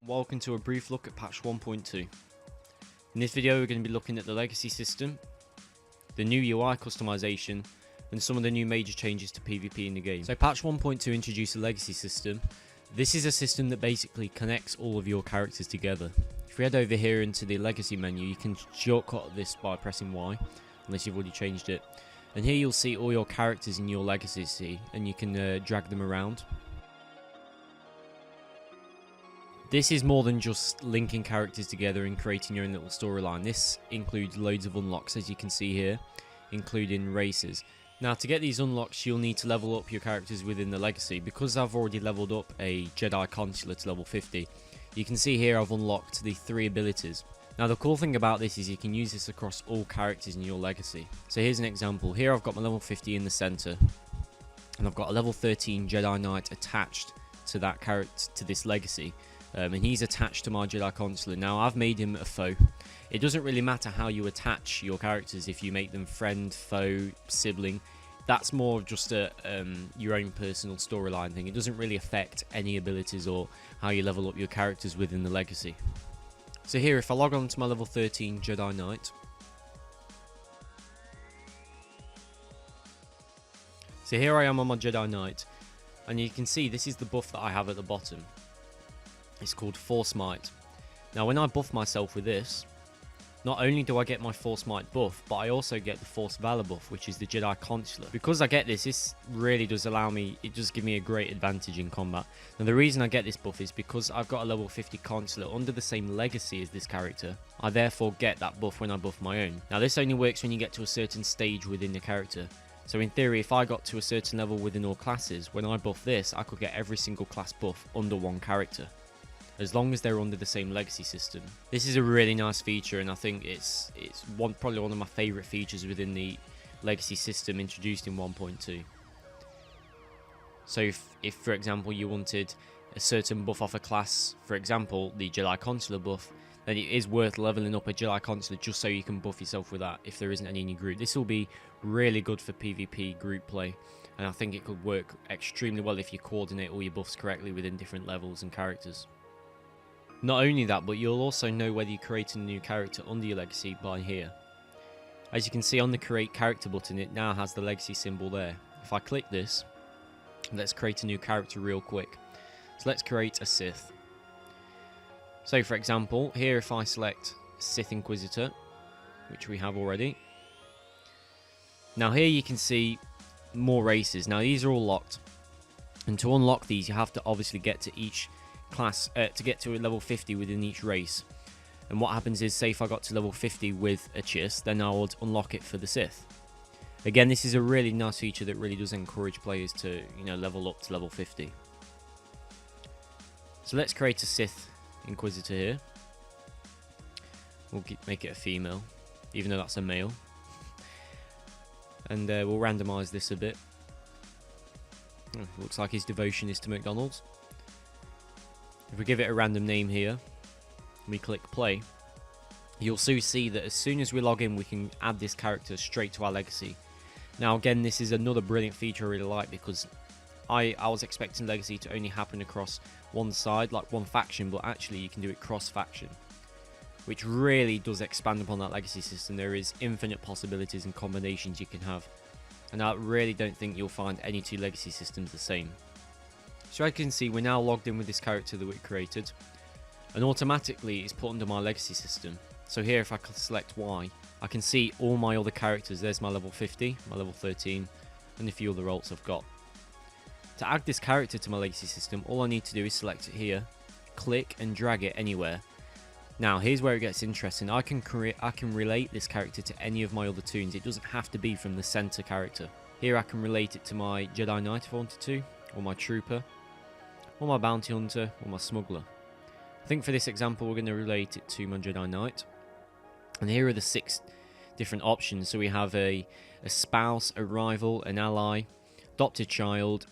Welcome to a brief look at patch 1.2. In this video we're going to be looking at the legacy system, the new UI customization, and some of the new major changes to PvP in the game. So patch 1.2 introduced a legacy system. This is a system that basically connects all of your characters together. If we head over here into the legacy menu, you can shortcut this by pressing Y, unless you've already changed it. And here you'll see all your characters in your legacy, and you can drag them around. This is more than just linking characters together and creating your own little storyline. This includes loads of unlocks, as you can see here, including races. Now, to get these unlocks, you'll need to level up your characters within the legacy. Because I've already leveled up a Jedi Consular to level 50, you can see here I've unlocked the 3 abilities. Now, the cool thing about this is you can use this across all characters in your legacy. So here's an example. Here I've got my level 50 in the center, and I've got a level 13 Jedi Knight attached to that character, to this legacy. And he's attached to my Jedi Consular. Now, I've made him a foe. It doesn't really matter how you attach your characters, if you make them friend, foe, sibling. That's more of just your own personal storyline thing. It doesn't really affect any abilities or how you level up your characters within the legacy. So here, if I log on to my level 13 Jedi Knight, so here I am on my Jedi Knight, and you can see this is the buff that I have at the bottom. It's called Force Might. Now, when I buff myself with this, not only do I get my Force Might buff, but I also get the Force Valor buff, which is the Jedi Consular. Because I get this really does allow me, it does give me a great advantage in combat. Now, the reason I get this buff is because I've got a level 50 Consular under the same legacy as this character. I therefore get that buff when I buff my own. Now, this only works when you get to a certain stage within the character. So in theory, if I got to a certain level within all classes, when I buff this, I could get every single class buff under one character, as long as they're under the same legacy system. This is a really nice feature, and I think it's probably one of my favourite features within the legacy system introduced in 1.2. So if for example you wanted a certain buff off a class, for example the Jedi Consular buff, then it is worth leveling up a Jedi Consular just so you can buff yourself with that if there isn't any in your group. This will be really good for PvP group play, and I think it could work extremely well if you coordinate all your buffs correctly within different levels and characters. Not only that, but you'll also know whether you create a new character under your legacy by here. As you can see on the create character button, it now has the legacy symbol there. If I click this, let's create a new character real quick. So let's create a Sith. So for example, here if I select Sith Inquisitor, which we have already. Now here you can see more races. Now these are all locked, and to unlock these you have to obviously get to each class to get to a level 50 within each race. And what happens is, say if I got to level 50 with a Chiss, then I would unlock it for the Sith. Again, this is a really nice feature that really does encourage players to, level up to level 50. So let's create a Sith Inquisitor here. We'll make it a female, even though that's a male. And we'll randomize this a bit. Looks like his devotion is to McDonald's. If we give it a random name here, we click play, you'll soon see that as soon as we log in, we can add this character straight to our legacy. Now again, this is another brilliant feature I really like, because I was expecting legacy to only happen across one side, like one faction, but actually you can do it cross-faction, which really does expand upon that legacy system. There is infinite possibilities and combinations you can have, and I really don't think you'll find any two legacy systems the same. So as you can see, we're now logged in with this character that we created, and automatically it's put under my legacy system. So here if I select Y, I can see all my other characters. There's my level 50, my level 13, and a few other alts I've got. To add this character to my legacy system, all I need to do is select it here, click and drag it anywhere. Now here's where it gets interesting. I can relate this character to any of my other toons. It doesn't have to be from the center character. Here I can relate it to my Jedi Knight if I wanted to, or my Trooper, or my Bounty Hunter, or my Smuggler. I think for this example we're going to relate it to my Jedi Knight. And here are the 6 different options. So we have a spouse, a rival, an ally, adopted child,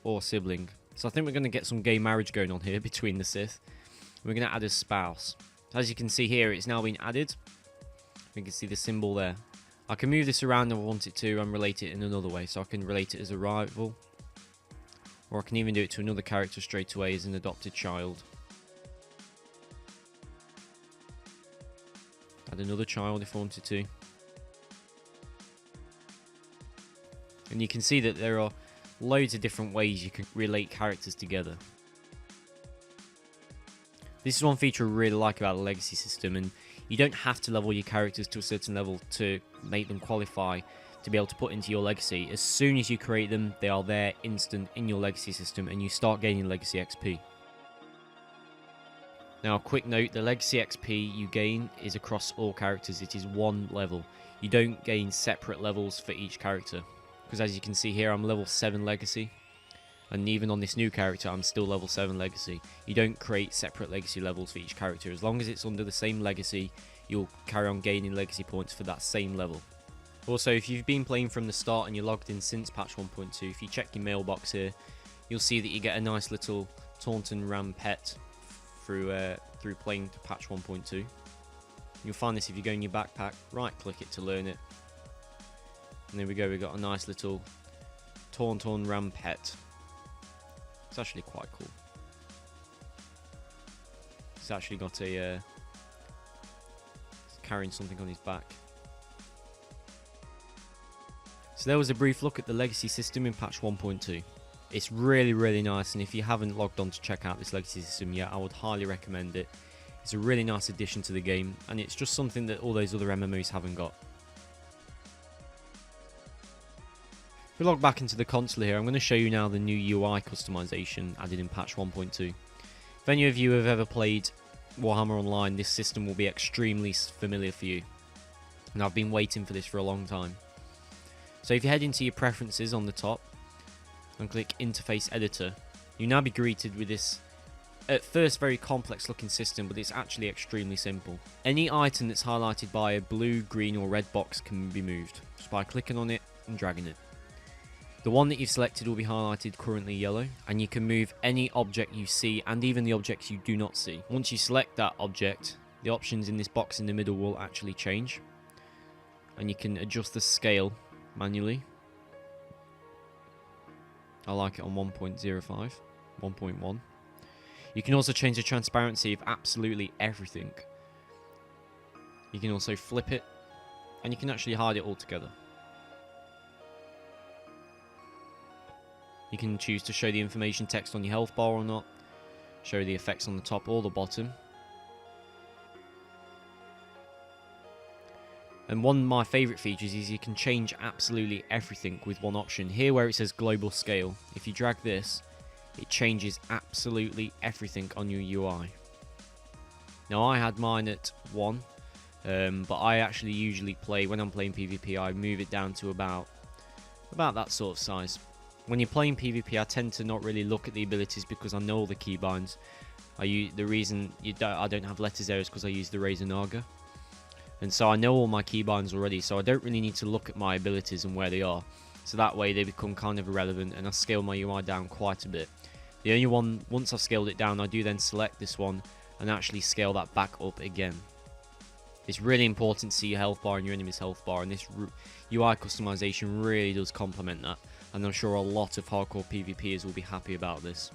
or sibling. So I think we're going to get some gay marriage going on here between the Sith. We're going to add a spouse. So as you can see here, it's now been added. You can see the symbol there. I can move this around if I want it to and relate it in another way. So I can relate it as a rival, or I can even do it to another character straight away as an adopted child. Add another child if I wanted to. And you can see that there are loads of different ways you can relate characters together. This is one feature I really like about the legacy system, and you don't have to level your characters to a certain level to make them qualify to be able to put into your legacy. As soon as you create them, they are there instant in your legacy system, and you start gaining legacy XP. Now, a quick note, the legacy XP you gain is across all characters. It is one level. You don't gain separate levels for each character, because as you can see here, I'm level 7 legacy, and even on this new character I'm still level 7 legacy. You don't create separate legacy levels for each character. As long as it's under the same legacy, you'll carry on gaining legacy points for that same level. Also, if you've been playing from the start and you're logged in since patch 1.2, if you check your mailbox here, you'll see that you get a nice little Tauntaun Ram pet through playing to patch 1.2. You'll find this if you go in your backpack, right click it to learn it. And there we go, we got a nice little Tauntaun Ram pet. It's actually quite cool. He's actually got a carrying something on his back. So there was a brief look at the legacy system in patch 1.2. It's really nice, and if you haven't logged on to check out this legacy system yet, I would highly recommend it. It's a really nice addition to the game, and it's just something that all those other MMOs haven't got. If we log back into the console here, I'm going to show you now the new UI customization added in patch 1.2. If any of you have ever played Warhammer Online, this system will be extremely familiar for you, and I've been waiting for this for a long time. So if you head into your preferences on the top and click Interface Editor, you'll now be greeted with this at first very complex looking system, but it's actually extremely simple. Any item that's highlighted by a blue, green or red box can be moved just by clicking on it and dragging it. The one that you've selected will be highlighted currently yellow, and you can move any object you see and even the objects you do not see. Once you select that object, the options in this box in the middle will actually change, and you can adjust the scale manually. I like it on 1.05, 1.1. You can also change the transparency of absolutely everything. You can also flip it, and you can actually hide it altogether. You can choose to show the information text on your health bar or not, show the effects on the top or the bottom. And one of my favourite features is you can change absolutely everything with one option. Here where it says global scale, if you drag this, it changes absolutely everything on your UI. Now I had mine at 1, but I actually usually play, when I'm playing PvP, I move it down to about that sort of size. When you're playing PvP, I tend to not really look at the abilities because I know all the keybinds. The reason I don't have letters there is because I use the Razer Naga. And so I know all my keybinds already, so I don't really need to look at my abilities and where they are. So that way they become kind of irrelevant, and I scale my UI down quite a bit. The only one, once I've scaled it down, I do then select this one and actually scale that back up again. It's really important to see your health bar and your enemy's health bar, and this UI customization really does complement that. And I'm sure a lot of hardcore PvPers will be happy about this.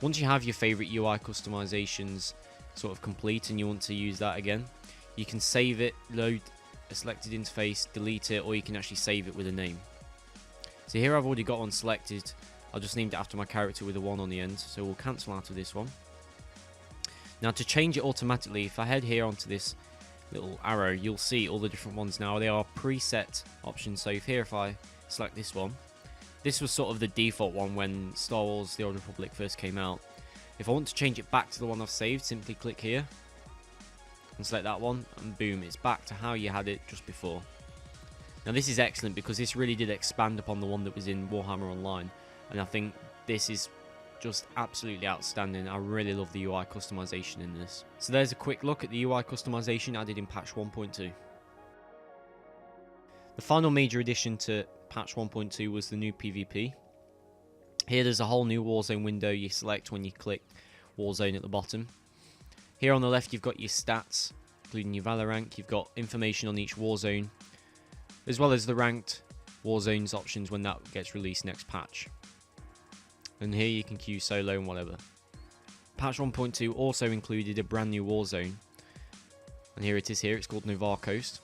Once you have your favourite UI customizations sort of complete and you want to use that again, you can save it, load a selected interface, delete it, or you can actually save it with a name. So here I've already got one selected. I'll just named it after my character with a 1 on the end, so we'll cancel out of this one. Now to change it automatically, if I head here onto this little arrow, you'll see all the different ones now. They are preset options. So if I select this one, this was sort of the default one when Star Wars The Old Republic first came out. If I want to change it back to the one I've saved, simply click here and select that one, and boom, it's back to how you had it just before. Now this is excellent because this really did expand upon the one that was in Warhammer Online, and I think this is just absolutely outstanding. I really love the UI customization in this. So there's a quick look at the UI customization added in patch 1.2. The final major addition to patch 1.2 was the new PvP. Here there's a whole new Warzone window you select when you click Warzone at the bottom. Here on the left you've got your stats, including your Valor rank. You've got information on each Warzone, as well as the ranked Warzones options when that gets released next patch. And here you can queue solo and whatever. Patch 1.2 also included a brand new Warzone, And here it is here, it's called Novar Coast.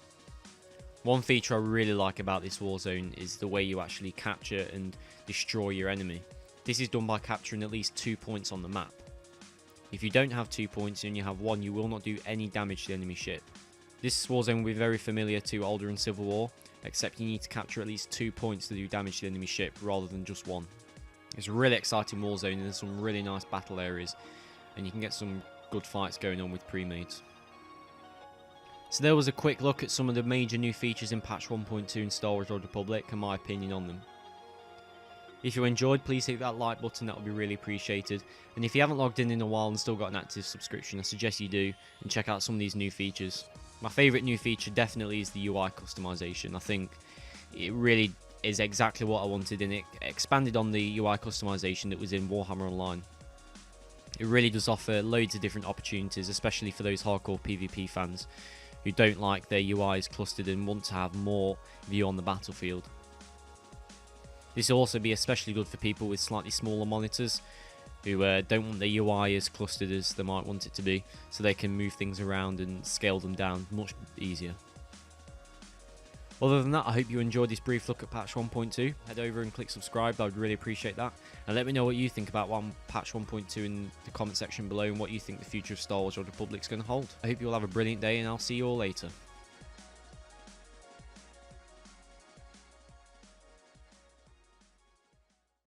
One feature I really like about this Warzone is the way you actually capture and destroy your enemy. This is done by capturing at least 2 points on the map. If you don't have 2 points and you have 1, you will not do any damage to the enemy ship. This Warzone will be very familiar to Alder and Civil War, except you need to capture at least 2 points to do damage to the enemy ship rather than just 1. It's a really exciting Warzone and there's some really nice battle areas, and you can get some good fights going on with pre-mades. So there was a quick look at some of the major new features in patch 1.2 in Star Wars Old Republic and my opinion on them. If you enjoyed, please hit that like button, that would be really appreciated. And if you haven't logged in a while and still got an active subscription, I suggest you do and check out some of these new features. My favourite new feature definitely is the UI customization. I think it really is exactly what I wanted, and it expanded on the UI customization that was in Warhammer Online. It really does offer loads of different opportunities, especially for those hardcore PvP fans who don't like their UIs clustered and want to have more view on the battlefield. This will also be especially good for people with slightly smaller monitors who don't want their UI as clustered as they might want it to be, so they can move things around and scale them down much easier. Other than that, I hope you enjoyed this brief look at patch 1.2. Head over and click subscribe, I would really appreciate that. And let me know what you think about patch 1.2 in the comment section below and what you think the future of Star Wars Old Republic is going to hold. I hope you all have a brilliant day and I'll see you all later.